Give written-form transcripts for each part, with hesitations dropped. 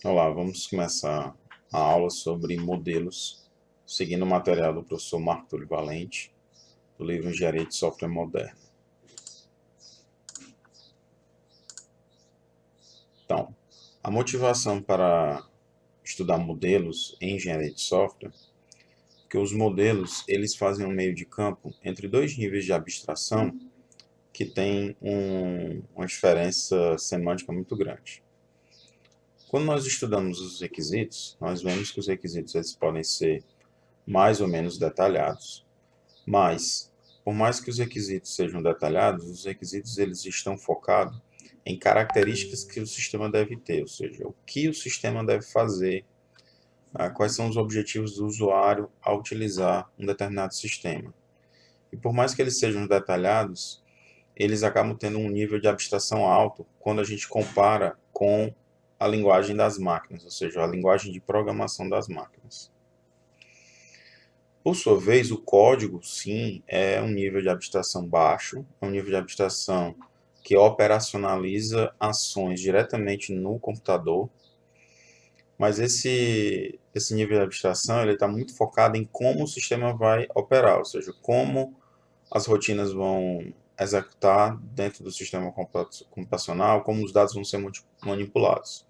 Olá, vamos começar a aula sobre modelos, seguindo o material do professor Marco Túlio Valente, do livro Engenharia de Software Moderno. Então, a motivação para estudar modelos em engenharia de software é que os modelos eles fazem um meio de campo entre dois níveis de abstração que tem uma diferença semântica muito grande. Quando nós estudamos os requisitos, nós vemos que os requisitos eles podem ser mais ou menos detalhados, mas, por mais que os requisitos sejam detalhados, os requisitos eles estão focados em características que o sistema deve ter, ou seja, o que o sistema deve fazer, quais são os objetivos do usuário ao utilizar um determinado sistema. E por mais que eles sejam detalhados, eles acabam tendo um nível de abstração alto quando a gente compara com a linguagem das máquinas, ou seja, a linguagem de programação das máquinas. Por sua vez, o código, sim, é um nível de abstração baixo, é um nível de abstração que operacionaliza ações diretamente no computador, mas esse nível de abstração ele está muito focado em como o sistema vai operar, ou seja, como as rotinas vão executar dentro do sistema computacional, como os dados vão ser manipulados.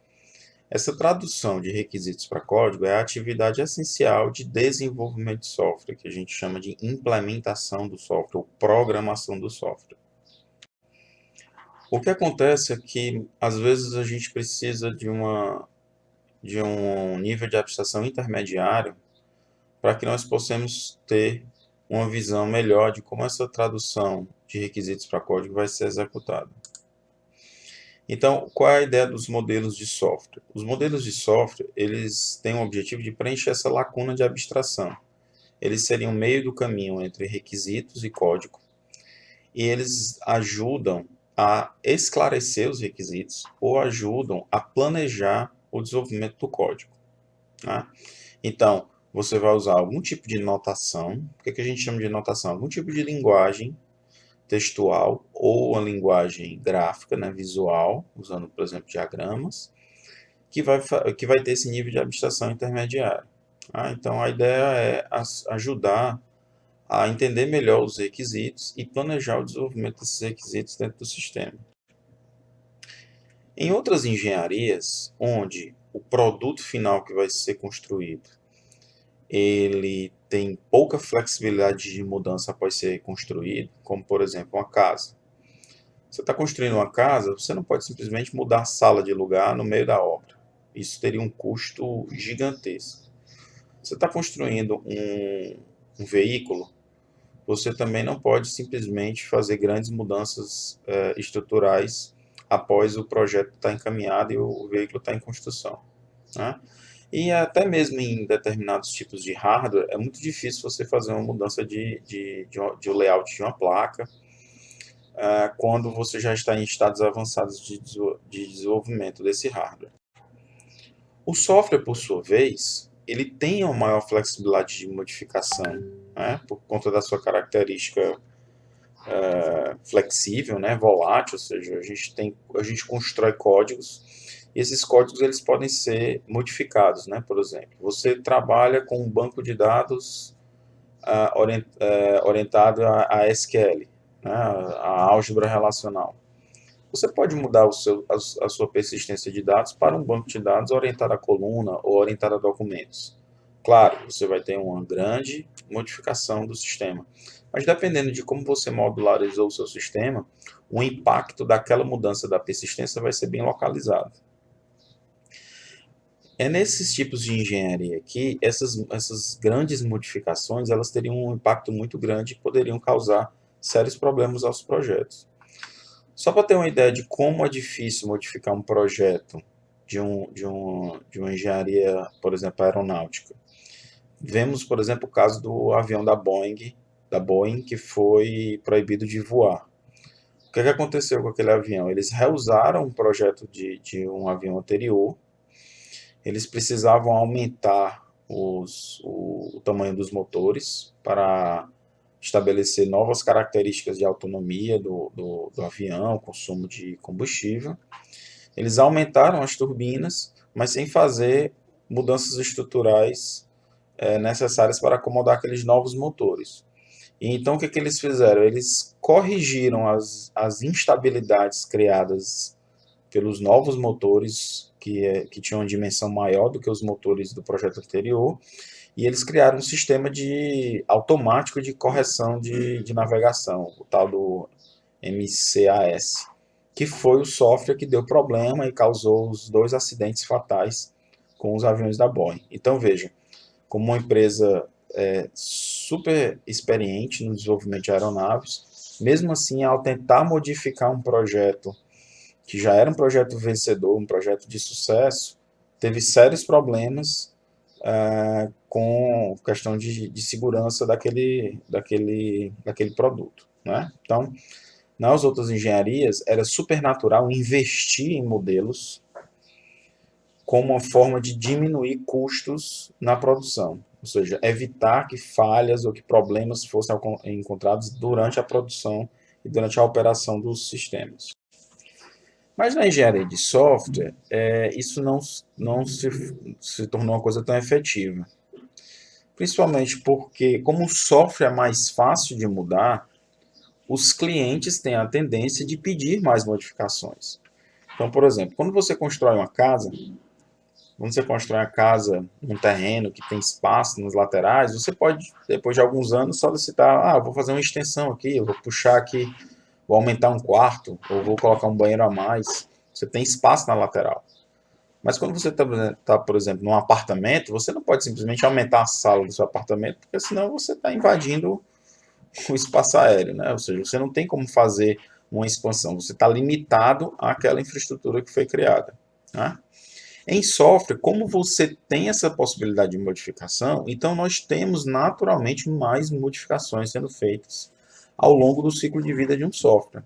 Essa tradução de requisitos para código é a atividade essencial de desenvolvimento de software, que a gente chama de implementação do software, ou programação do software. O que acontece é que, às vezes, a gente precisa de um nível de abstração intermediário para que nós possamos ter uma visão melhor de como essa tradução de requisitos para código vai ser executada. Então, qual é a ideia dos modelos de software? Os modelos de software, eles têm o objetivo de preencher essa lacuna de abstração. Eles seriam meio do caminho entre requisitos e código, e eles ajudam a esclarecer os requisitos ou ajudam a planejar o desenvolvimento do código. Tá? Então, você vai usar algum tipo de notação. O que a gente chama de notação? Algum tipo de linguagem textual ou uma linguagem gráfica, né, visual, usando, por exemplo, diagramas, que vai ter esse nível de abstração intermediário. Então, a ideia é ajudar a entender melhor os requisitos e planejar o desenvolvimento desses requisitos dentro do sistema. Em outras engenharias, onde o produto final que vai ser construído, ele tem pouca flexibilidade de mudança após ser construído, como, por exemplo, uma casa. Você está construindo uma casa, você não pode simplesmente mudar a sala de lugar no meio da obra. Isso teria um custo gigantesco. Você está construindo um veículo, você também não pode simplesmente fazer grandes mudanças estruturais após o projeto estar encaminhado e o veículo estar em construção. Né? E até mesmo em determinados tipos de hardware, é muito difícil você fazer uma mudança de layout de uma placa, quando você já está em estados avançados de desenvolvimento desse hardware. O software, por sua vez, ele tem uma maior flexibilidade de modificação, né, por conta da sua característica flexível, né, volátil, ou seja, a gente constrói códigos e esses códigos eles podem ser modificados, né, por exemplo. Você trabalha com um banco de dados orientado a SQL, né, a álgebra relacional. Você pode mudar a sua persistência de dados para um banco de dados orientado a coluna ou orientado a documentos. Claro, você vai ter uma grande modificação do sistema, mas dependendo de como você modularizou o seu sistema, o impacto daquela mudança da persistência vai ser bem localizado. É nesses tipos de engenharia que essas grandes modificações elas teriam um impacto muito grande e poderiam causar sérios problemas aos projetos. Só para ter uma ideia de como é difícil modificar um projeto de uma engenharia, por exemplo, aeronáutica. Vemos, por exemplo, o caso do avião da Boeing, que foi proibido de voar. O que aconteceu com aquele avião? Eles reusaram um projeto de um avião anterior, eles precisavam aumentar o tamanho dos motores para estabelecer novas características de autonomia do avião, consumo de combustível. Eles aumentaram as turbinas, mas sem fazer mudanças estruturais necessárias para acomodar aqueles novos motores. E então o que, que eles fizeram? Eles corrigiram as instabilidades criadas pelos novos motores que tinham uma dimensão maior do que os motores do projeto anterior, e eles criaram um sistema automático de correção de navegação, o tal do MCAS, que foi o software que deu problema e causou os 2 acidentes fatais com os aviões da Boeing. Então veja, como uma empresa super experiente no desenvolvimento de aeronaves, mesmo assim, ao tentar modificar um projeto que já era um projeto vencedor, um projeto de sucesso, teve sérios problemas com questão de segurança daquele produto. Né? Então, nas outras engenharias, era super natural investir em modelos como uma forma de diminuir custos na produção, ou seja, evitar que falhas ou que problemas fossem encontrados durante a produção e durante a operação dos sistemas. Mas na engenharia de software, isso não se tornou uma coisa tão efetiva. Principalmente porque, como o software é mais fácil de mudar, os clientes têm a tendência de pedir mais modificações. Então, por exemplo, quando você constrói uma casa, num terreno que tem espaço nas laterais, você pode, depois de alguns anos, solicitar, vou fazer uma extensão aqui, eu vou puxar aqui, vou aumentar um quarto, ou vou colocar um banheiro a mais. Você tem espaço na lateral. Mas quando você está, por exemplo, num apartamento, você não pode simplesmente aumentar a sala do seu apartamento, porque senão você está invadindo o espaço aéreo, né? Ou seja, você não tem como fazer uma expansão, você está limitado àquela infraestrutura que foi criada. Né? Em software, como você tem essa possibilidade de modificação, então nós temos naturalmente mais modificações sendo feitas ao longo do ciclo de vida de um software.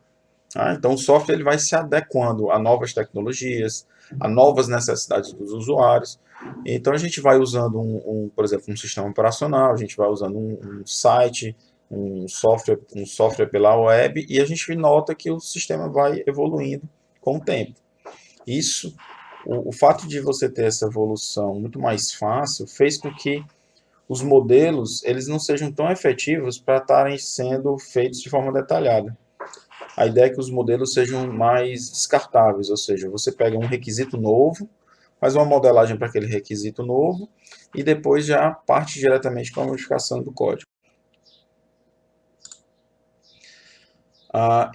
Então o software ele vai se adequando a novas tecnologias, a novas necessidades dos usuários. Então a gente vai usando, por exemplo, um sistema operacional, a gente vai usando um site, um software pela web, e a gente nota que o sistema vai evoluindo com o tempo. Isso, o fato de você ter essa evolução muito mais fácil fez com que os modelos eles não sejam tão efetivos para estarem sendo feitos de forma detalhada. A ideia é que os modelos sejam mais descartáveis, ou seja, você pega um requisito novo, faz uma modelagem para aquele requisito novo e depois já parte diretamente com a modificação do código.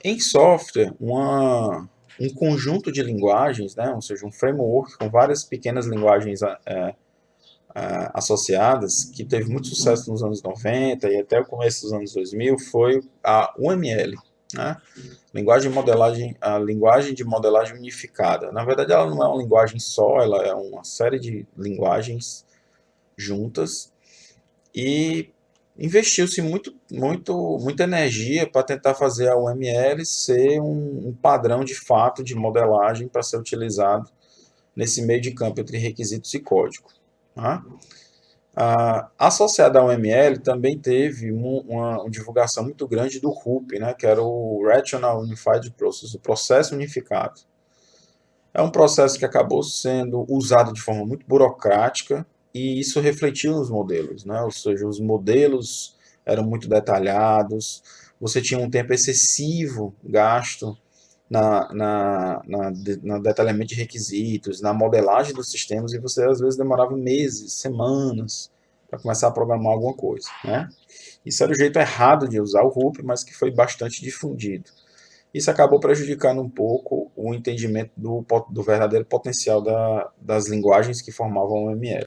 Em software, um conjunto de linguagens, né, ou seja, um framework com várias pequenas linguagens associadas, que teve muito sucesso nos anos 90 e até o começo dos anos 2000, foi a UML, né? A linguagem de modelagem unificada. Na verdade, ela não é uma linguagem só, ela é uma série de linguagens juntas e investiu-se muita energia para tentar fazer a UML ser um padrão de fato de modelagem para ser utilizado nesse meio de campo entre requisitos e código. Tá? Associada ao UML também teve uma divulgação muito grande do RUP, né, que era o Rational Unified Process, o processo unificado. É um processo que acabou sendo usado de forma muito burocrática e isso refletiu nos modelos, né? Ou seja, os modelos eram muito detalhados, você tinha um tempo excessivo gasto no detalhamento de requisitos, na modelagem dos sistemas, e você às vezes demorava meses, semanas para começar a programar alguma coisa. Né? Isso era o jeito errado de usar o RUP, mas que foi bastante difundido. Isso acabou prejudicando um pouco o entendimento do verdadeiro potencial das linguagens que formavam o ML.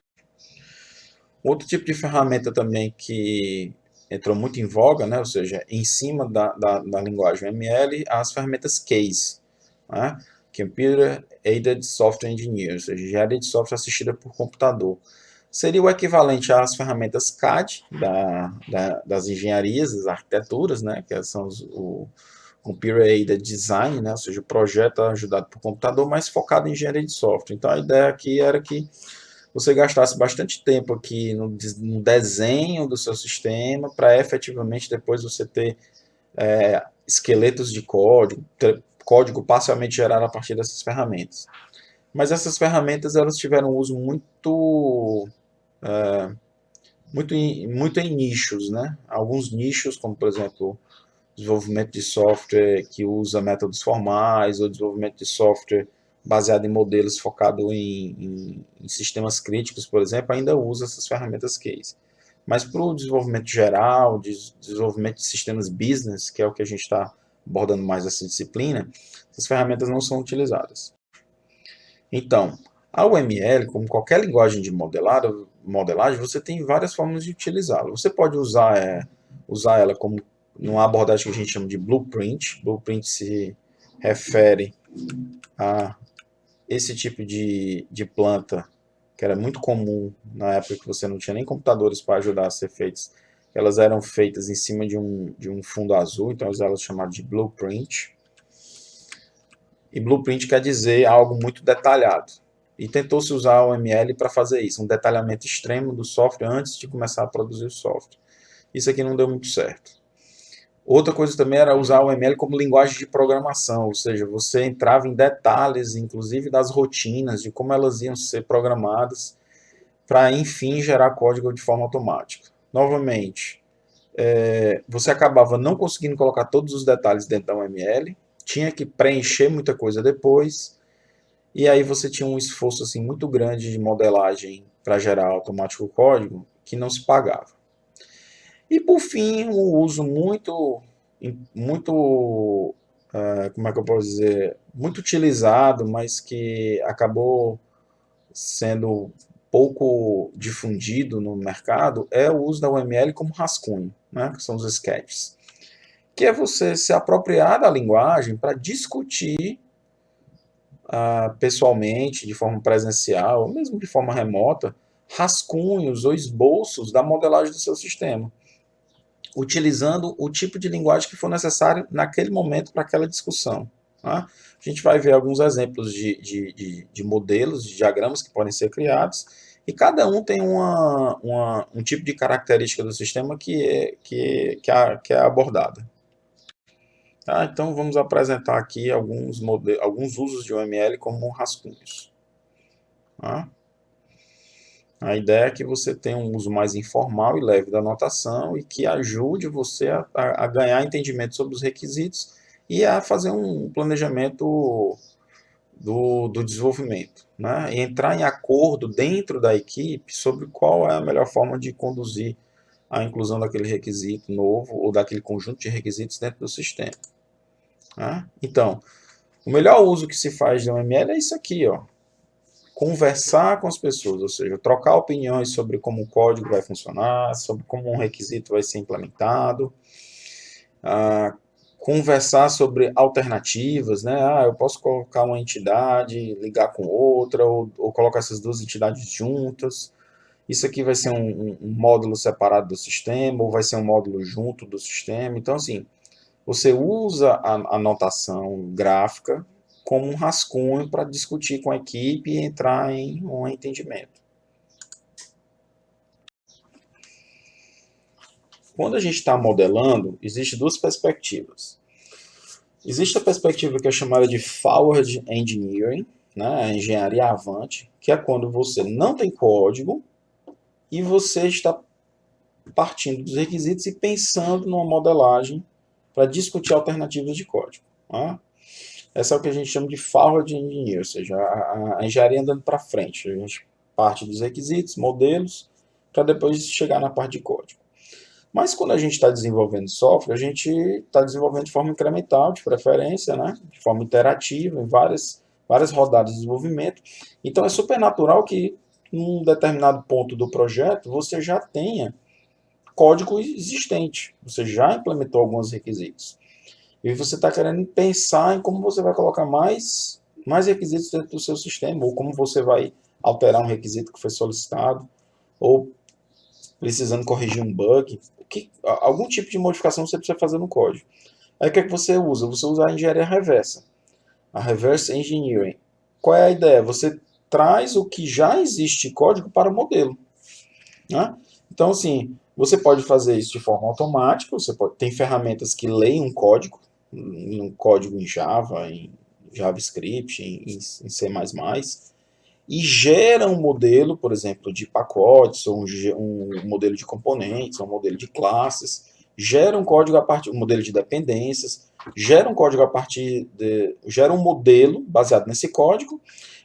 Outro tipo de ferramenta também que entrou muito em voga, né, ou seja, em cima da linguagem ML, as ferramentas CASE, né, Computer Aided Software Engineering, ou seja, engenharia de software assistida por computador. Seria o equivalente às ferramentas CAD das engenharias, das arquiteturas, né, que são o Computer Aided Design, né, ou seja, o projeto ajudado por computador, mas focado em engenharia de software. Então a ideia aqui era que você gastasse bastante tempo aqui no desenho do seu sistema para efetivamente depois você ter esqueletos de código parcialmente gerado a partir dessas ferramentas. Mas essas ferramentas elas tiveram um uso muito em nichos, né? Alguns nichos, como por exemplo, desenvolvimento de software que usa métodos formais, ou desenvolvimento de software baseado em modelos focado em sistemas críticos, por exemplo, ainda usa essas ferramentas case. Mas para o desenvolvimento geral, desenvolvimento de sistemas business, que é o que a gente está abordando mais essa disciplina, essas ferramentas não são utilizadas. Então, a UML, como qualquer linguagem de modelagem, você tem várias formas de utilizá-la. Você pode usar ela como numa abordagem que a gente chama de blueprint. Blueprint se refere a esse tipo de planta que era muito comum na época que você não tinha nem computadores para ajudar a ser feitas. Elas eram feitas em cima de um fundo azul, então elas chamavam de blueprint. E blueprint quer dizer algo muito detalhado. E tentou-se usar o ML para fazer isso, um detalhamento extremo do software antes de começar a produzir o software. Isso aqui não deu muito certo. Outra coisa também era usar o ML como linguagem de programação, ou seja, você entrava em detalhes, inclusive das rotinas, de como elas iam ser programadas, para enfim gerar código de forma automática. Novamente, você acabava não conseguindo colocar todos os detalhes dentro da UML, tinha que preencher muita coisa depois, e aí você tinha um esforço assim, muito grande de modelagem para gerar automático o código, que não se pagava. E por fim, um uso muito, como é que eu posso dizer, muito utilizado, mas que acabou sendo pouco difundido no mercado, é o uso da UML como rascunho, né, que são os sketches. Que é você se apropriar da linguagem para discutir pessoalmente, de forma presencial, ou mesmo de forma remota, rascunhos ou esboços da modelagem do seu sistema, utilizando o tipo de linguagem que for necessário naquele momento para aquela discussão. Tá? A gente vai ver alguns exemplos de modelos, de diagramas que podem ser criados, e cada um tem um tipo de característica do sistema que é abordada. Tá? Então vamos apresentar aqui alguns usos de UML como rascunhos. Tá? A ideia é que você tenha um uso mais informal e leve da notação e que ajude você a ganhar entendimento sobre os requisitos e a fazer um planejamento do desenvolvimento, né? E entrar em acordo dentro da equipe sobre qual é a melhor forma de conduzir a inclusão daquele requisito novo ou daquele conjunto de requisitos dentro do sistema. Né? Então, o melhor uso que se faz de um ML é isso aqui, ó. Conversar com as pessoas, ou seja, trocar opiniões sobre como o código vai funcionar, sobre como um requisito vai ser implementado, conversar sobre alternativas, né? Eu posso colocar uma entidade, ligar com outra, ou colocar essas duas entidades juntas. Isso aqui vai ser um módulo separado do sistema, ou vai ser um módulo junto do sistema. Então, assim, você usa a notação gráfica como um rascunho para discutir com a equipe e entrar em um entendimento. Quando a gente está modelando, existem duas perspectivas. Existe a perspectiva que é chamada de Forward Engineering, né, a engenharia avante, que é quando você não tem código e você está partindo dos requisitos e pensando numa modelagem para discutir alternativas de código. Tá? Essa é o que a gente chama de Forward Engineering, ou seja, a engenharia andando para frente. A gente parte dos requisitos, modelos, para depois chegar na parte de código. Mas quando a gente está desenvolvendo software, a gente está desenvolvendo de forma incremental, de preferência, né? De forma interativa, em várias rodadas de desenvolvimento. Então é super natural que, num determinado ponto do projeto, você já tenha código existente. Você já implementou alguns requisitos. E você está querendo pensar em como você vai colocar mais requisitos dentro do seu sistema, ou como você vai alterar um requisito que foi solicitado, ou precisando corrigir um bug, algum tipo de modificação você precisa fazer no código. Aí o que é que você usa? Você usa a engenharia reversa, a reverse engineering. Qual é a ideia? Você traz o que já existe em código para o modelo. Né? Então, assim, você pode fazer isso de forma automática, tem ferramentas que leem um código em Java, em JavaScript, em C++, e gera um modelo, por exemplo, de pacotes, ou um modelo de componentes, ou um modelo de classes, gera um código a partir, um modelo de dependências, gera um código a partir gera um modelo baseado nesse código,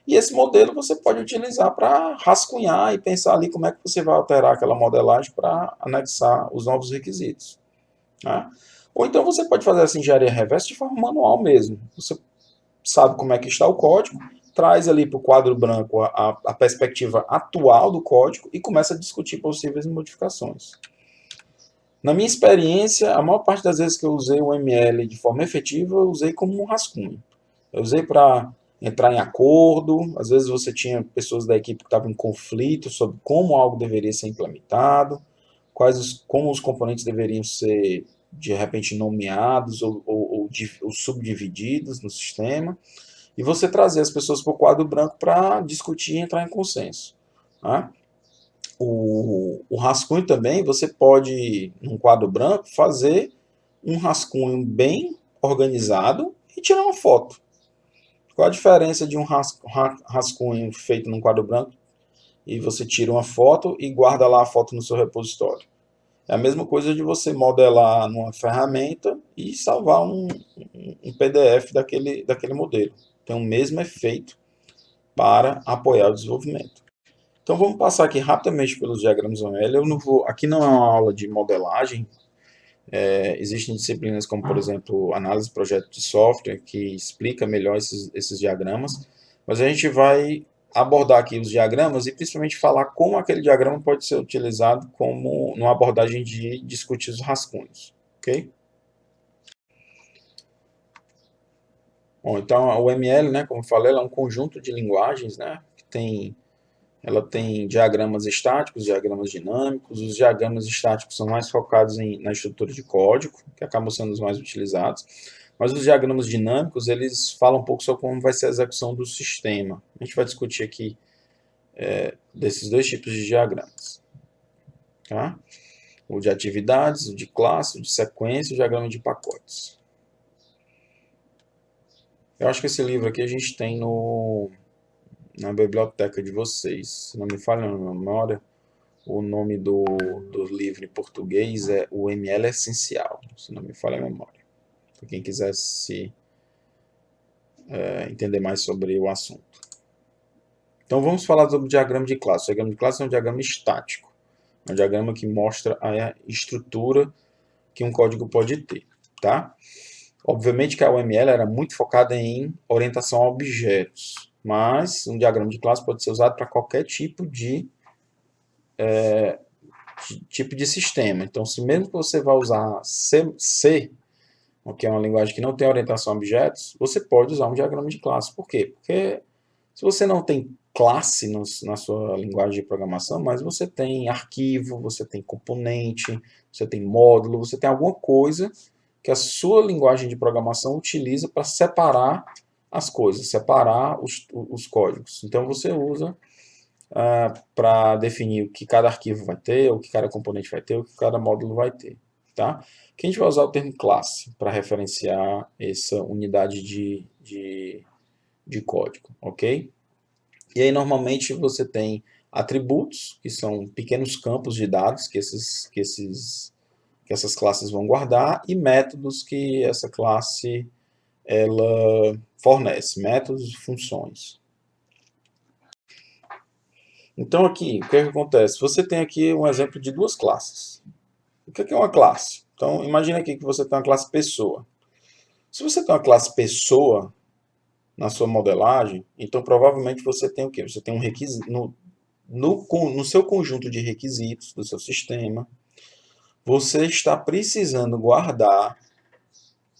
e esse modelo você pode utilizar para rascunhar e pensar ali como é que você vai alterar aquela modelagem para anexar os novos requisitos. Né? Ou então você pode fazer essa engenharia reversa de forma manual mesmo. Você sabe como é que está o código, traz ali para o quadro branco a perspectiva atual do código e começa a discutir possíveis modificações. Na minha experiência, a maior parte das vezes que eu usei o ML de forma efetiva, eu usei como um rascunho. Eu usei para entrar em acordo, às vezes você tinha pessoas da equipe que estavam em conflito sobre como algo deveria ser implementado, como os componentes deveriam ser, de repente, nomeados ou subdivididos no sistema, e você trazer as pessoas para o quadro branco para discutir e entrar em consenso. Tá? O rascunho também, você pode, num quadro branco, fazer um rascunho bem organizado e tirar uma foto. Qual a diferença de um rascunho feito num quadro branco e você tira uma foto e guarda lá a foto no seu repositório? É a mesma coisa de você modelar numa ferramenta e salvar um PDF daquele modelo. Tem o mesmo efeito para apoiar o desenvolvimento. Então vamos passar aqui rapidamente pelos diagramas OML. Eu não vou, aqui não é uma aula de modelagem. Existem disciplinas como, por exemplo, análise de projeto de software, que explica melhor esses diagramas. Mas a gente vai abordar aqui os diagramas e principalmente falar como aquele diagrama pode ser utilizado como numa abordagem de discutir os rascunhos. Ok? Bom, então o ML, né, como eu falei, ela é um conjunto de linguagens, né, ela tem diagramas estáticos, diagramas dinâmicos. Os diagramas estáticos são mais focados na estrutura de código, que acabam sendo os mais utilizados. Mas os diagramas dinâmicos, eles falam um pouco sobre como vai ser a execução do sistema. A gente vai discutir aqui desses dois tipos de diagramas. Tá? O de atividades, o de classe, o de sequência e o diagrama de pacotes. Eu acho que esse livro aqui a gente tem na biblioteca de vocês. Se não me falha a memória, o nome do livro em português é O ML Essencial, se não me falha a memória. Para quem quiser entender mais sobre o assunto. Então vamos falar sobre o diagrama de classe. O diagrama de classe é um diagrama estático. É um diagrama que mostra a estrutura que um código pode ter. Tá? Obviamente que a UML era muito focada em orientação a objetos, mas um diagrama de classe pode ser usado para qualquer tipo de sistema. Então, se mesmo que você vá usar C, que é uma linguagem que não tem orientação a objetos, você pode usar um diagrama de classe. Por quê? Porque se você não tem classe na sua linguagem de programação, mas você tem arquivo, você tem componente, você tem módulo, você tem alguma coisa que a sua linguagem de programação utiliza para separar as coisas, separar os códigos. Então você usa para definir o que cada arquivo vai ter, o que cada componente vai ter, o que cada módulo vai ter. Tá? Aqui a gente vai usar o termo classe para referenciar essa unidade de código, ok? E aí normalmente você tem atributos, que são pequenos campos de dados que essas classes vão guardar, e métodos que essa classe ela fornece, métodos e funções. Então aqui, o que é que acontece? Você tem aqui um exemplo de duas classes. O que é uma classe? Então imagine aqui que você tem uma classe pessoa. Se você tem uma classe pessoa na sua modelagem, então provavelmente você tem o quê? Você tem um requisito no seu conjunto de requisitos do seu sistema, você está precisando guardar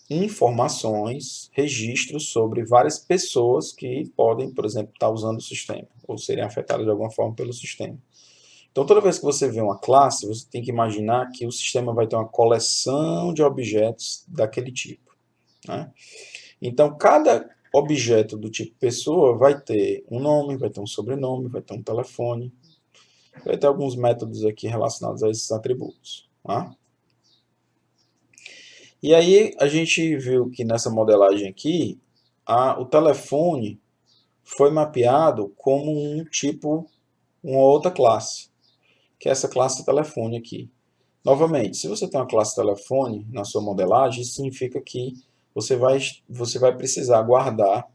informações, registros sobre várias pessoas que podem, por exemplo, estar usando o sistema ou serem afetadas de alguma forma pelo sistema. Então, toda vez que você vê uma classe, você tem que imaginar que o sistema vai ter uma coleção de objetos daquele tipo. Né? Então, cada objeto do tipo pessoa vai ter um nome, vai ter um sobrenome, vai ter um telefone, vai ter alguns métodos aqui relacionados a esses atributos. Tá? E aí a gente viu que nessa modelagem aqui, o telefone foi mapeado como uma outra classe, que é essa classe telefone aqui. Novamente, se você tem uma classe telefone na sua modelagem, isso significa que você vai precisar guardar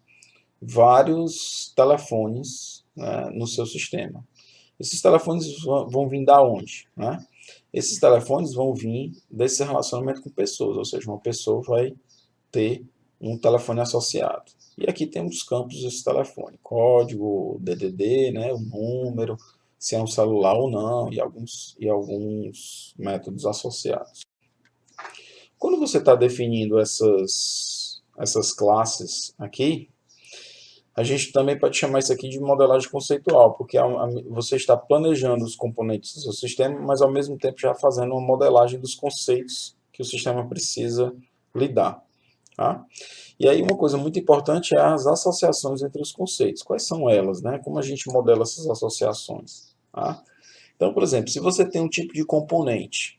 vários telefones, né, no seu sistema. Esses telefones vão vir da onde, né? Esses telefones vão vir desse relacionamento com pessoas, ou seja, uma pessoa vai ter um telefone associado. E aqui temos campos desse telefone, código, DDD, né, o número, se é um celular ou não, e alguns métodos associados. Quando você está definindo essas classes aqui, a gente também pode chamar isso aqui de modelagem conceitual, porque você está planejando os componentes do seu sistema, mas ao mesmo tempo já fazendo uma modelagem dos conceitos que o sistema precisa lidar. Tá? E aí uma coisa muito importante é as associações entre os conceitos. Quais são elas, né? Como a gente modela essas associações? Tá? Então, por exemplo, se você tem um tipo de componente,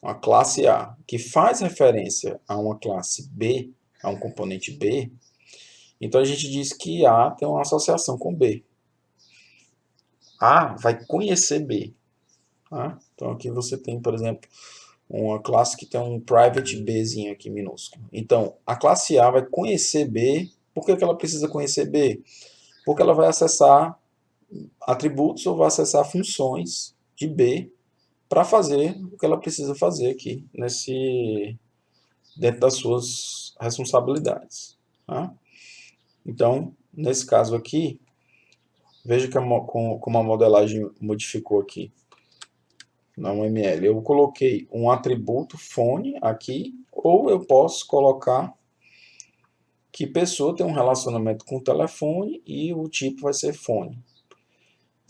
uma classe A, que faz referência a uma classe B, a um componente B, então a gente diz que A tem uma associação com B. A vai conhecer B. Tá? Então aqui você tem, por exemplo, uma classe que tem um private Bzinho aqui minúsculo. Então a classe A vai conhecer B. Por que ela precisa conhecer B? Porque ela vai acessar atributos ou vai acessar funções de B para fazer o que ela precisa fazer aqui dentro das suas responsabilidades. Tá? Então, nesse caso aqui, veja como a modelagem modificou aqui na UML. Eu coloquei um atributo fone aqui, ou eu posso colocar que pessoa tem um relacionamento com o telefone e o tipo vai ser fone.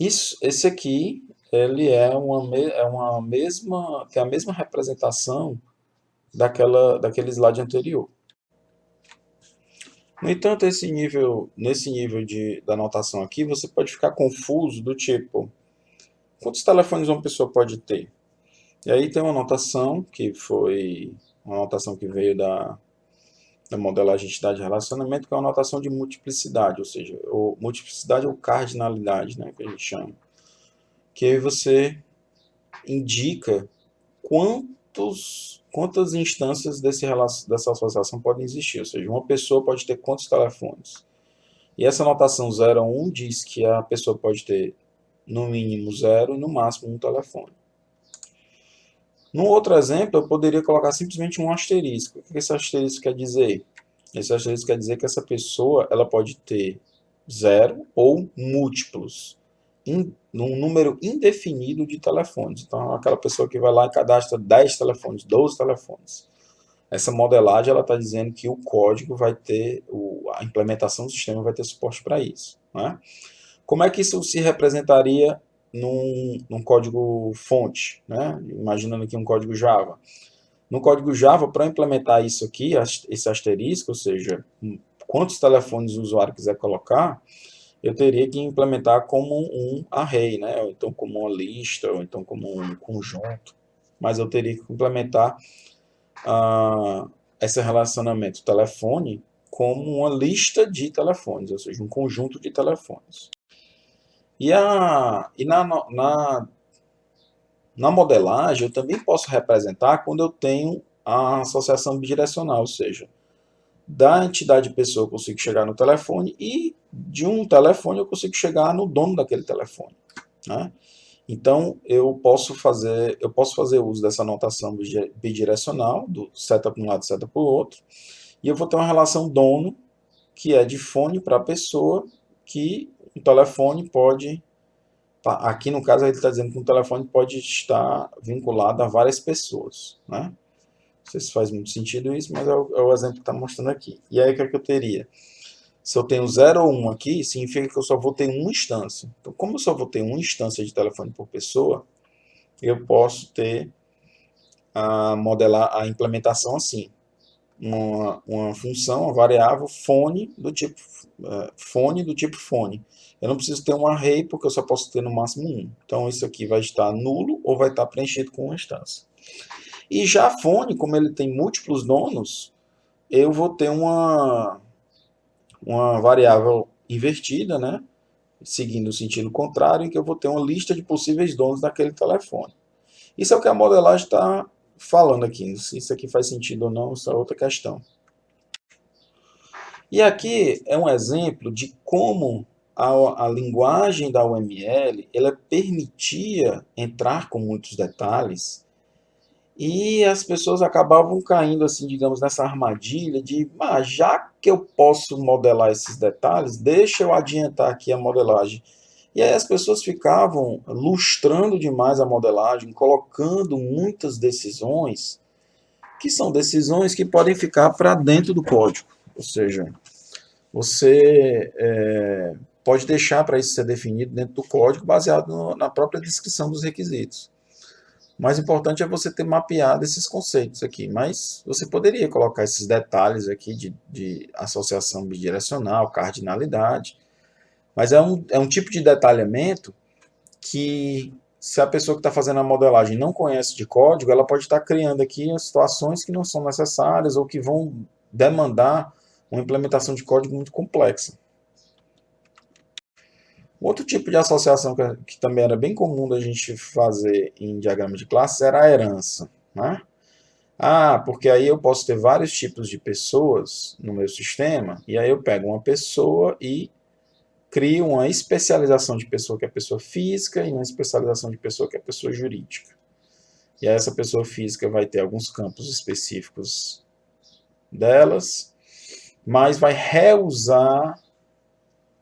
Esse aqui ele é tem a mesma representação daquele slide anterior. No entanto, nesse nível da anotação aqui, você pode ficar confuso do tipo, quantos telefones uma pessoa pode ter? E aí tem uma anotação que veio da modelagem de entidade de relacionamento, que é uma anotação de multiplicidade, ou seja, multiplicidade ou cardinalidade, né, que a gente chama. Que aí você indica quantas instâncias dessa associação podem existir, ou seja, uma pessoa pode ter quantos telefones. E essa anotação 0 a 1 diz que a pessoa pode ter no mínimo 0 e no máximo um telefone. No outro exemplo, eu poderia colocar simplesmente um asterisco. O que esse asterisco quer dizer? Esse asterisco quer dizer que essa pessoa ela pode ter 0 ou múltiplos, num número indefinido de telefones. Então, aquela pessoa que vai lá e cadastra 10 telefones, 12 telefones. Essa modelagem ela está dizendo que o código vai ter, a implementação do sistema vai ter suporte para isso. Né? Como é que isso se representaria num código fonte? Né? Imaginando aqui um código Java. No código Java, para implementar isso aqui, esse asterisco, ou seja, quantos telefones o usuário quiser colocar, eu teria que implementar como um array, né? Ou então como uma lista, ou então como um conjunto. Mas eu teria que implementar esse relacionamento telefone como uma lista de telefones, ou seja, um conjunto de telefones. E na modelagem, eu também posso representar quando eu tenho a associação bidirecional, ou seja, da entidade pessoa eu consigo chegar no telefone e de um telefone eu consigo chegar no dono daquele telefone. Né? Então, eu posso fazer uso dessa notação bidirecional, do seta para um lado e seta para o outro, e eu vou ter uma relação dono, que é de fone para a pessoa, que o telefone pode... Aqui, no caso, ele está dizendo que um telefone pode estar vinculado a várias pessoas. Né? Não sei se faz muito sentido isso, mas é o exemplo que está mostrando aqui. E aí, o que é que eu teria? Se eu tenho 0 ou 1 aqui, significa que eu só vou ter uma instância. Então, como eu só vou ter uma instância de telefone por pessoa, eu posso modelar a implementação assim. Uma função, uma variável fone do tipo fone. Eu não preciso ter um array porque eu só posso ter no máximo um. Então isso aqui vai estar nulo ou vai estar preenchido com uma instância. E já fone, como ele tem múltiplos donos, eu vou ter uma uma variável invertida, né? Seguindo o sentido contrário, em que eu vou ter uma lista de possíveis donos daquele telefone. Isso é o que a modelagem está falando aqui. Se isso aqui faz sentido ou não, isso é outra questão. E aqui é um exemplo de como a linguagem da UML ela permitia entrar com muitos detalhes e as pessoas acabavam caindo, assim, digamos, nessa armadilha de, já que eu posso modelar esses detalhes, deixa eu adiantar aqui a modelagem. E aí as pessoas ficavam lustrando demais a modelagem, colocando muitas decisões, que são decisões que podem ficar para dentro do código. Ou seja, você pode deixar para isso ser definido dentro do código, baseado na própria descrição dos requisitos. O mais importante é você ter mapeado esses conceitos aqui, mas você poderia colocar esses detalhes aqui de associação bidirecional, cardinalidade, mas é um tipo de detalhamento que, se a pessoa que está fazendo a modelagem não conhece de código, ela pode estar criando aqui situações que não são necessárias ou que vão demandar uma implementação de código muito complexa. Outro tipo de associação que também era bem comum da gente fazer em diagrama de classes era a herança, né? Porque aí eu posso ter vários tipos de pessoas no meu sistema, e aí eu pego uma pessoa e crio uma especialização de pessoa que é pessoa física e uma especialização de pessoa que é pessoa jurídica. E aí essa pessoa física vai ter alguns campos específicos delas, mas vai reusar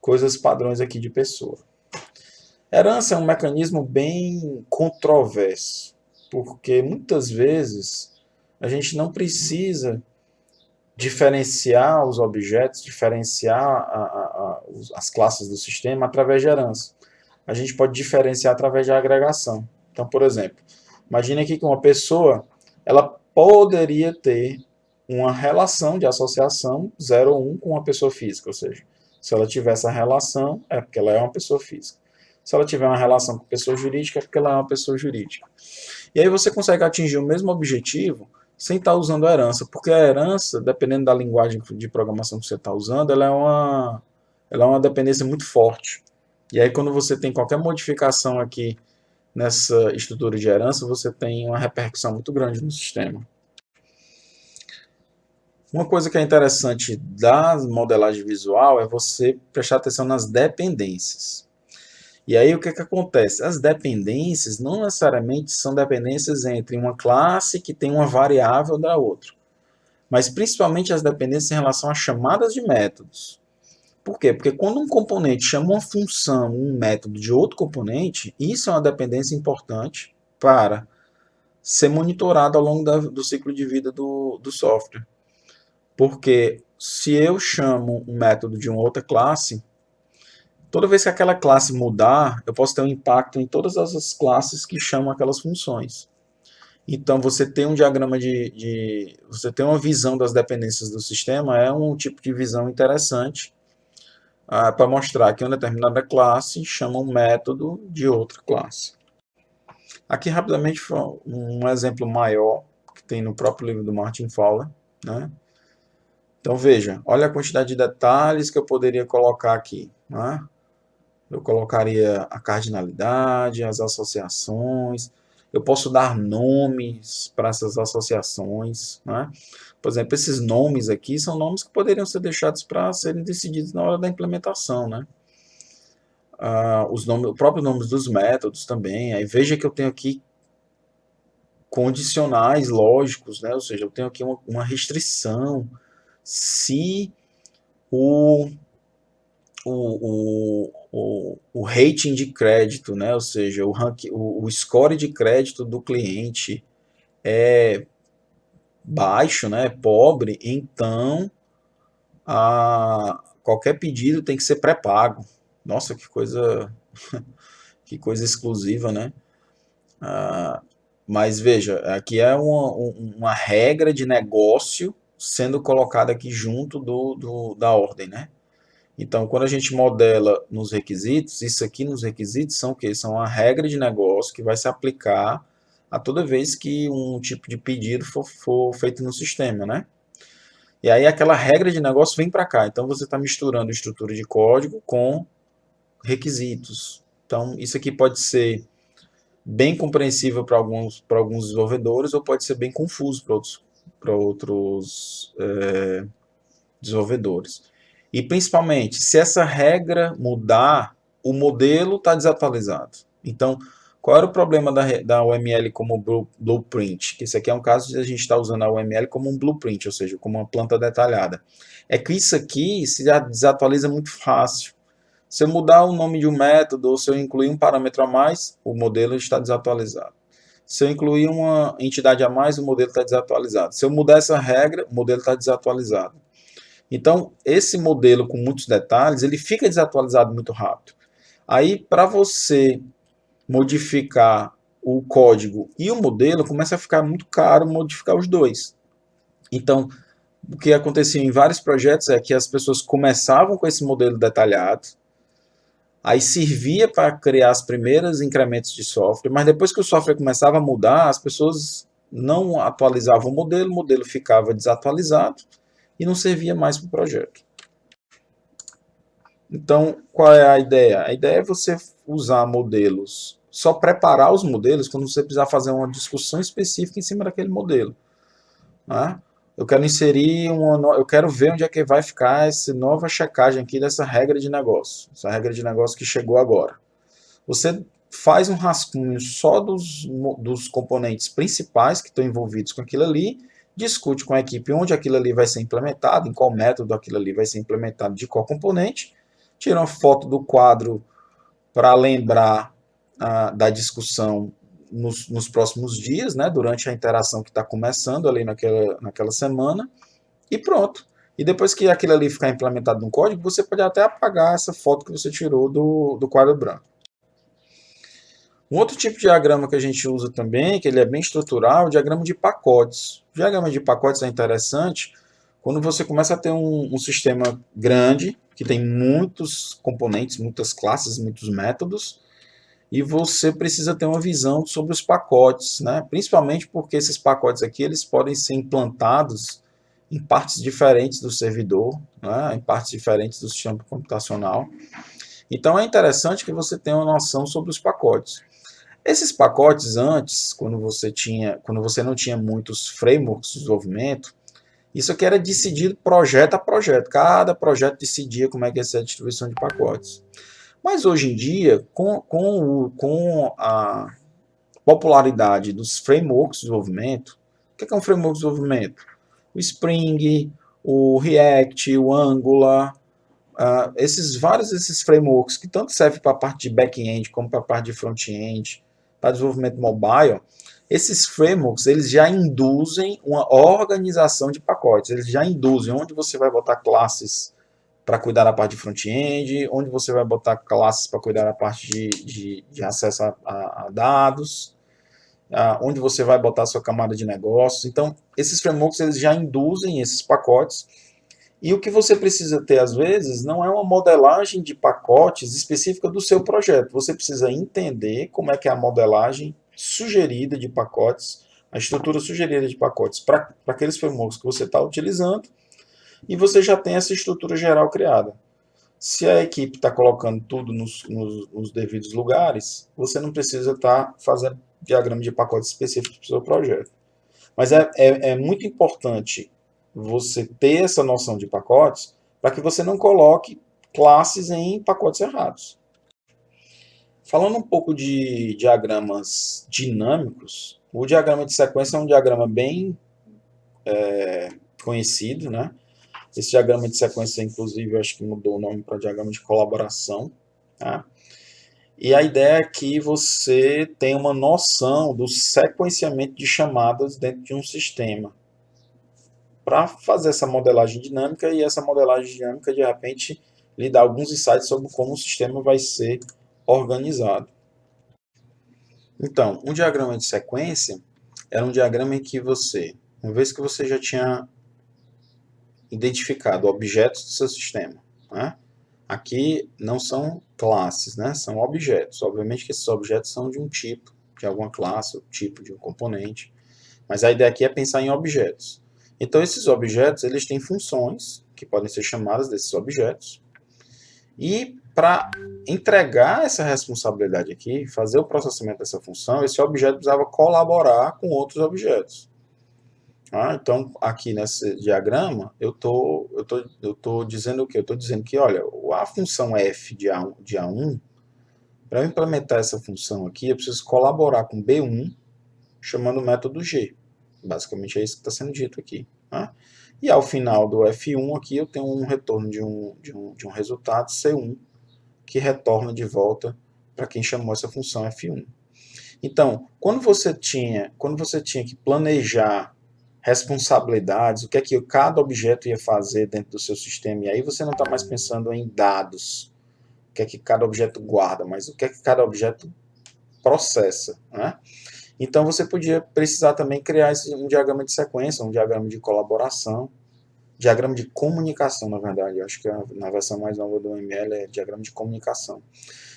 coisas padrões aqui de pessoa. Herança é um mecanismo bem controverso, porque muitas vezes a gente não precisa diferenciar os objetos, diferenciar as classes do sistema através de herança. A gente pode diferenciar através de agregação. Então, por exemplo, imagine aqui que uma pessoa ela poderia ter uma relação de associação 0 ou 1 com uma pessoa física, ou seja, se ela tiver essa relação, é porque ela é uma pessoa física. Se ela tiver uma relação com pessoa jurídica, é porque ela é uma pessoa jurídica. E aí você consegue atingir o mesmo objetivo sem estar usando a herança, porque a herança, dependendo da linguagem de programação que você está usando, ela é uma dependência muito forte. E aí quando você tem qualquer modificação aqui nessa estrutura de herança, você tem uma repercussão muito grande no sistema. Uma coisa que é interessante da modelagem visual é você prestar atenção nas dependências. E aí o que acontece? As dependências não necessariamente são dependências entre uma classe que tem uma variável da outra, mas principalmente as dependências em relação a chamadas de métodos. Por quê? Porque quando um componente chama uma função, um método de outro componente, isso é uma dependência importante para ser monitorado ao longo do ciclo de vida do software. Porque se eu chamo um método de uma outra classe, toda vez que aquela classe mudar, eu posso ter um impacto em todas as classes que chamam aquelas funções. Então, você tem um diagrama você tem uma visão das dependências do sistema, é um tipo de visão interessante para mostrar que uma determinada classe chama um método de outra classe. Aqui, rapidamente, um exemplo maior que tem no próprio livro do Martin Fowler, né? Então, veja, olha a quantidade de detalhes que eu poderia colocar aqui, né? Eu colocaria a cardinalidade, as associações. Eu posso dar nomes para essas associações, né? Por exemplo, esses nomes aqui são nomes que poderiam ser deixados para serem decididos na hora da implementação, né? Os próprios nomes dos métodos também. Aí veja que eu tenho aqui condicionais lógicos, né? Ou seja, eu tenho aqui uma restrição. Se o o rating de crédito, né? Ou seja, o score de crédito do cliente é baixo, né? Pobre, então qualquer pedido tem que ser pré-pago. Nossa, que coisa exclusiva, né? Mas veja, aqui é uma regra de negócio sendo colocada aqui junto da ordem, né? Então, quando a gente modela nos requisitos, isso aqui nos requisitos são o quê? São a regra de negócio que vai se aplicar a toda vez que um tipo de pedido for feito no sistema, né? E aí aquela regra de negócio vem para cá. Então você está misturando estrutura de código com requisitos. Então isso aqui pode ser bem compreensível para alguns desenvolvedores ou pode ser bem confuso para outros desenvolvedores. E principalmente, se essa regra mudar, o modelo está desatualizado. Então, qual era o problema da UML como blueprint? Que isso aqui é um caso de a gente estar usando a UML como um blueprint, ou seja, como uma planta detalhada. É que isso aqui se desatualiza muito fácil. Se eu mudar o nome de um método ou se eu incluir um parâmetro a mais, o modelo está desatualizado. Se eu incluir uma entidade a mais, o modelo está desatualizado. Se eu mudar essa regra, o modelo está desatualizado. Então, esse modelo com muitos detalhes, ele fica desatualizado muito rápido. Aí, para você modificar o código e o modelo, começa a ficar muito caro modificar os dois. Então, o que acontecia em vários projetos é que as pessoas começavam com esse modelo detalhado, aí servia para criar os primeiros incrementos de software, mas depois que o software começava a mudar, as pessoas não atualizavam o modelo ficava desatualizado e não servia mais para o projeto. Então, qual é a ideia? A ideia é você usar modelos, só preparar os modelos quando você precisar fazer uma discussão específica em cima daquele modelo. Né? Eu quero inserir eu quero ver onde é que vai ficar essa nova checagem aqui dessa regra de negócio, essa regra de negócio que chegou agora. Você faz um rascunho só dos componentes principais que estão envolvidos com aquilo ali, discute com a equipe onde aquilo ali vai ser implementado, em qual método aquilo ali vai ser implementado, de qual componente, tira uma foto do quadro para lembrar da discussão nos próximos dias, né, durante a interação que está começando ali naquela semana, e pronto. E depois que aquilo ali ficar implementado no código, você pode até apagar essa foto que você tirou do quadro branco. Um outro tipo de diagrama que a gente usa também, que ele é bem estrutural, é o diagrama de pacotes. O diagrama de pacotes é interessante quando você começa a ter um sistema grande, que tem muitos componentes, muitas classes, muitos métodos, e você precisa ter uma visão sobre os pacotes, né? Principalmente porque esses pacotes aqui eles podem ser implantados em partes diferentes do servidor, né? Em partes diferentes do sistema computacional. Então é interessante que você tenha uma noção sobre os pacotes. Esses pacotes antes, quando você não tinha muitos frameworks de desenvolvimento, isso aqui era decidido projeto a projeto. Cada projeto decidia como é que ia ser a distribuição de pacotes. Mas hoje em dia, com a popularidade dos frameworks de desenvolvimento, o que é um framework de desenvolvimento? O Spring, o React, o Angular, esses frameworks que tanto servem para a parte de back-end como para a parte de front-end, para desenvolvimento mobile, esses frameworks eles já induzem uma organização de pacotes, eles já induzem onde você vai botar classes para cuidar da parte de front-end, onde você vai botar classes para cuidar da parte de acesso a dados, onde você vai botar a sua camada de negócios. Então, esses frameworks eles já induzem esses pacotes. E o que você precisa ter, às vezes, não é uma modelagem de pacotes específica do seu projeto. Você precisa entender como é que é a modelagem sugerida de pacotes, a estrutura sugerida de pacotes para aqueles frameworks que você está utilizando, e você já tem essa estrutura geral criada. Se a equipe está colocando tudo nos devidos lugares, você não precisa estar fazendo diagrama de pacotes específicos para o seu projeto. Mas é muito importante você ter essa noção de pacotes para que você não coloque classes em pacotes errados. Falando um pouco de diagramas dinâmicos, o diagrama de sequência é um diagrama bem conhecido, né? Esse diagrama de sequência, inclusive, eu acho que mudou o nome para diagrama de colaboração. Tá? E a ideia é que você tenha uma noção do sequenciamento de chamadas dentro de um sistema para fazer essa modelagem dinâmica, e essa modelagem dinâmica, de repente, lhe dá alguns insights sobre como o sistema vai ser organizado. Então, um diagrama de sequência era um diagrama em que você, uma vez que você já tinha identificado objetos do seu sistema, né? Aqui não são classes, né? São objetos. Obviamente que esses objetos são de um tipo, de alguma classe, ou tipo de um componente. Mas a ideia aqui é pensar em objetos. Então, esses objetos, eles têm funções que podem ser chamadas desses objetos. E para entregar essa responsabilidade aqui, fazer o processamento dessa função, esse objeto precisava colaborar com outros objetos. Então, aqui nesse diagrama, eu tô dizendo o quê? Eu estou dizendo que, olha, a função f de A1, para eu implementar essa função aqui, eu preciso colaborar com B1, chamando o método G. Basicamente é isso que está sendo dito aqui. E ao final do F1 aqui, eu tenho um retorno de um resultado C1, que retorna de volta para quem chamou essa função F1. Então, quando você tinha que planejar responsabilidades, o que é que cada objeto ia fazer dentro do seu sistema, e aí você não está mais pensando em dados, o que é que cada objeto guarda, mas o que é que cada objeto processa, né? Então você podia precisar também criar um diagrama de sequência, um diagrama de colaboração, diagrama de comunicação, na verdade. Eu acho que na versão mais nova do ML é diagrama de comunicação.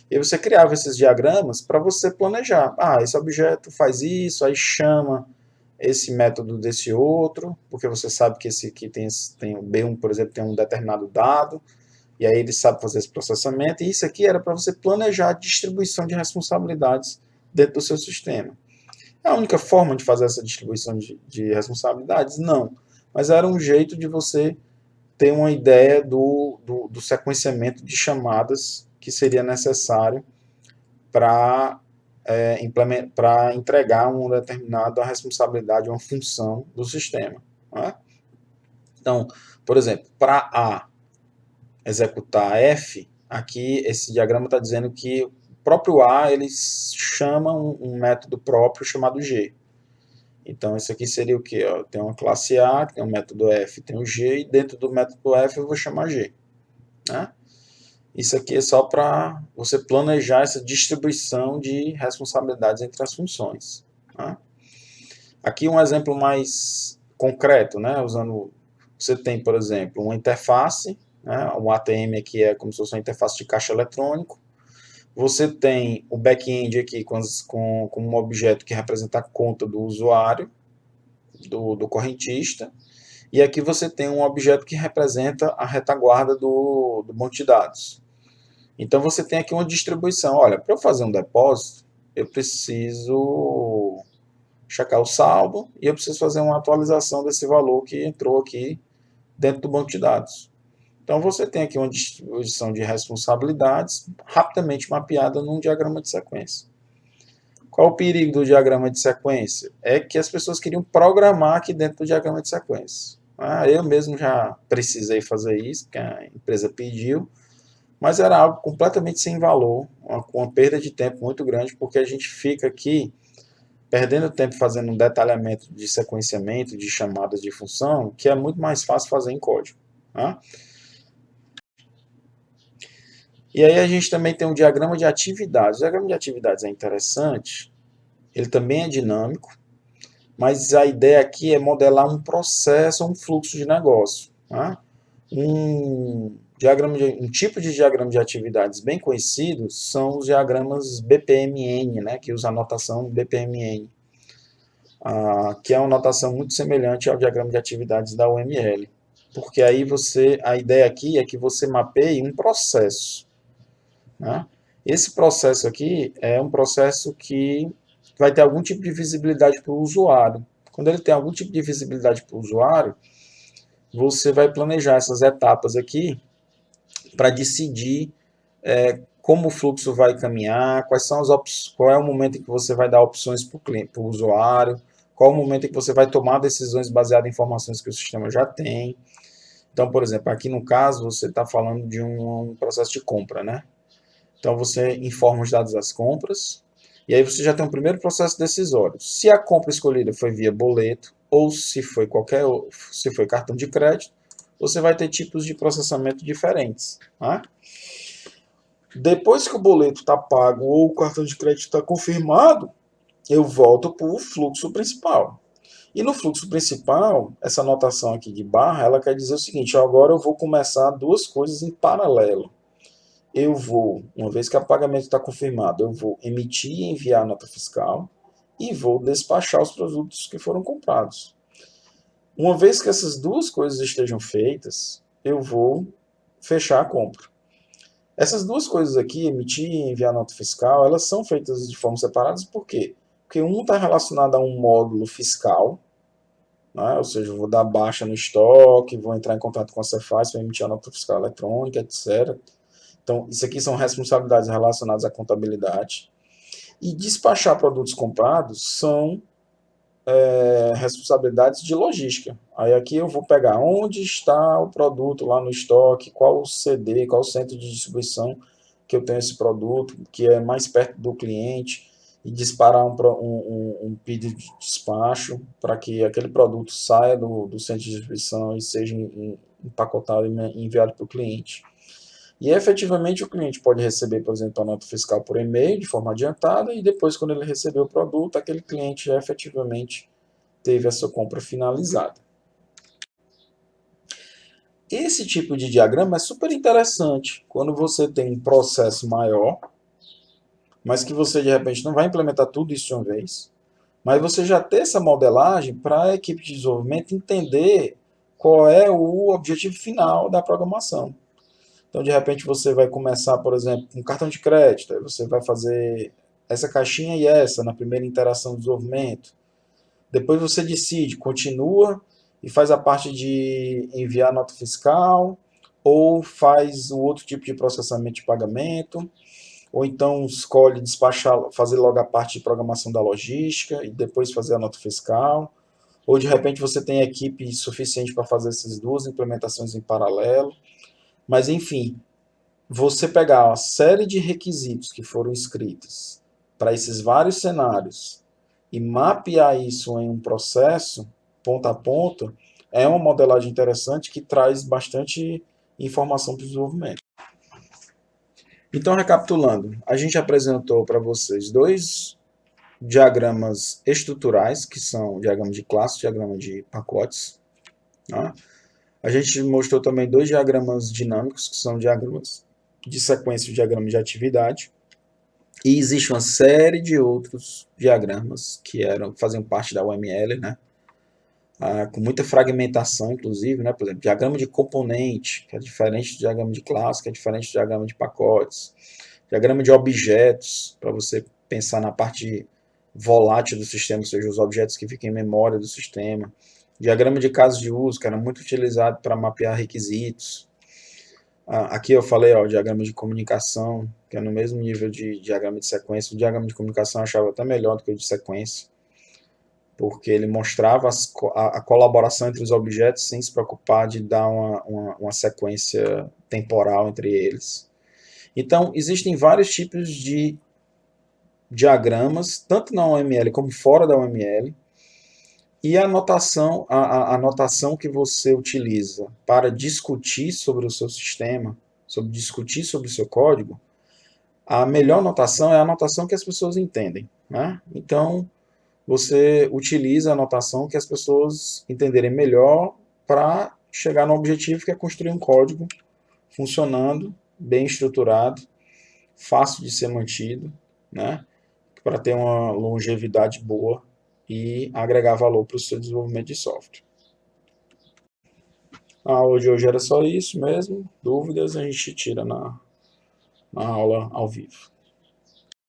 E você criava esses diagramas para você planejar. Esse objeto faz isso, aí chama esse método desse outro, porque você sabe que esse aqui tem o B1, por exemplo, tem um determinado dado, e aí ele sabe fazer esse processamento, e isso aqui era para você planejar a distribuição de responsabilidades dentro do seu sistema. É a única forma de fazer essa distribuição de responsabilidades? Não. Mas era um jeito de você ter uma ideia do sequenciamento de chamadas que seria necessário para entregar uma determinada responsabilidade, uma função do sistema. Né? Então, por exemplo, para A executar F, aqui esse diagrama está dizendo que o próprio A ele chama um método próprio chamado G. Então, isso aqui seria o quê? Tem uma classe A, tem um método F, tem o G, e dentro do método F eu vou chamar G. Né? Isso aqui é só para você planejar essa distribuição de responsabilidades entre as funções. Né? Aqui um exemplo mais concreto, né? Você tem, por exemplo, uma interface, né? Um ATM aqui é como se fosse uma interface de caixa eletrônico. Você tem o back-end aqui com um objeto que representa a conta do usuário, do correntista, e aqui você tem um objeto que representa a retaguarda do banco de dados. Então você tem aqui uma distribuição. Olha, para eu fazer um depósito, eu preciso checar o saldo e eu preciso fazer uma atualização desse valor que entrou aqui dentro do banco de dados. Então você tem aqui uma distribuição de responsabilidades rapidamente mapeada num diagrama de sequência. Qual o perigo do diagrama de sequência? É que as pessoas queriam programar aqui dentro do diagrama de sequência. Eu mesmo já precisei fazer isso, porque a empresa pediu, mas era algo completamente sem valor, com uma perda de tempo muito grande, porque a gente fica aqui perdendo tempo fazendo um detalhamento de sequenciamento, de chamadas de função, que é muito mais fácil fazer em código. Tá? E aí a gente também tem um diagrama de atividades. O diagrama de atividades é interessante, ele também é dinâmico, mas a ideia aqui é modelar um processo, um fluxo de negócio. Tá? Um tipo de diagrama de atividades bem conhecido são os diagramas BPMN, né, que usa a notação BPMN, que é uma notação muito semelhante ao diagrama de atividades da UML. Porque aí a ideia aqui é que você mapeie um processo. Né? Esse processo aqui é um processo que vai ter algum tipo de visibilidade para o usuário. Quando ele tem algum tipo de visibilidade para o usuário, você vai planejar essas etapas aqui para decidir como o fluxo vai caminhar, qual é o momento em que você vai dar opções para o usuário, qual é o momento em que você vai tomar decisões baseadas em informações que o sistema já tem. Então, por exemplo, aqui no caso, você está falando de um processo de compra, né? Então, você informa os dados das compras, e aí você já tem um primeiro processo decisório. Se a compra escolhida foi via boleto, ou se foi cartão de crédito, você vai ter tipos de processamento diferentes. Né? Depois que o boleto está pago ou o cartão de crédito está confirmado, eu volto para o fluxo principal. E no fluxo principal, essa anotação aqui de barra, ela quer dizer o seguinte, agora eu vou começar duas coisas em paralelo. Uma vez que o pagamento está confirmado, eu vou emitir e enviar a nota fiscal e vou despachar os produtos que foram comprados. Uma vez que essas duas coisas estejam feitas, eu vou fechar a compra. Essas duas coisas aqui, emitir e enviar nota fiscal, elas são feitas de forma separadas, por quê? Porque um está relacionado a um módulo fiscal, né? Ou seja, eu vou dar baixa no estoque, vou entrar em contato com a Cefaz para emitir a nota fiscal eletrônica, etc. Então, isso aqui são responsabilidades relacionadas à contabilidade. E despachar produtos comprados são responsabilidades de logística. Aí aqui eu vou pegar onde está o produto lá no estoque, qual o CD, qual o centro de distribuição que eu tenho esse produto, que é mais perto do cliente, e disparar um pedido de despacho para que aquele produto saia do centro de distribuição e seja empacotado e enviado para o cliente. E efetivamente o cliente pode receber, por exemplo, a nota fiscal por e-mail de forma adiantada, e depois, quando ele receber o produto, aquele cliente já efetivamente teve a sua compra finalizada. Esse tipo de diagrama é super interessante quando você tem um processo maior, mas que você de repente não vai implementar tudo isso de uma vez, mas você já ter essa modelagem para a equipe de desenvolvimento entender qual é o objetivo final da programação. Então, de repente, você vai começar, por exemplo, com um cartão de crédito, aí você vai fazer essa caixinha e essa na primeira interação do desenvolvimento. Depois você decide, continua e faz a parte de enviar nota fiscal, ou faz o outro tipo de processamento de pagamento, ou então escolhe despachar, fazer logo a parte de programação da logística e depois fazer a nota fiscal, ou de repente você tem equipe suficiente para fazer essas duas implementações em paralelo. Mas enfim, você pegar a série de requisitos que foram escritos para esses vários cenários e mapear isso em um processo, ponta a ponta, é uma modelagem interessante que traz bastante informação para o desenvolvimento. Então, recapitulando, a gente apresentou para vocês dois diagramas estruturais, que são diagrama de classe e diagrama de pacotes. Tá? A gente mostrou também dois diagramas dinâmicos, que são diagramas de sequência e diagrama de atividade. E existe uma série de outros diagramas que faziam parte da UML, né? Com muita fragmentação, inclusive, né? Por exemplo, diagrama de componente, que é diferente do diagrama de classe, que é diferente do diagrama de pacotes. Diagrama de objetos, para você pensar na parte volátil do sistema, ou seja, os objetos que ficam em memória do sistema. Diagrama de casos de uso, que era muito utilizado para mapear requisitos. Aqui eu falei, ó, diagrama de comunicação, que é no mesmo nível de diagrama de sequência. O diagrama de comunicação eu achava até melhor do que o de sequência, porque ele mostrava a colaboração entre os objetos sem se preocupar de dar uma sequência temporal entre eles. Então, existem vários tipos de diagramas, tanto na OML como fora da OML, e a notação que você utiliza para discutir sobre o seu sistema, discutir sobre o seu código, a melhor notação é a notação que as pessoas entendem. Né? Então, você utiliza a notação que as pessoas entenderem melhor para chegar no objetivo, que é construir um código funcionando, bem estruturado, fácil de ser mantido, né? Para ter uma longevidade boa e agregar valor para o seu desenvolvimento de software. A aula de hoje era só isso mesmo. Dúvidas a gente tira na aula ao vivo.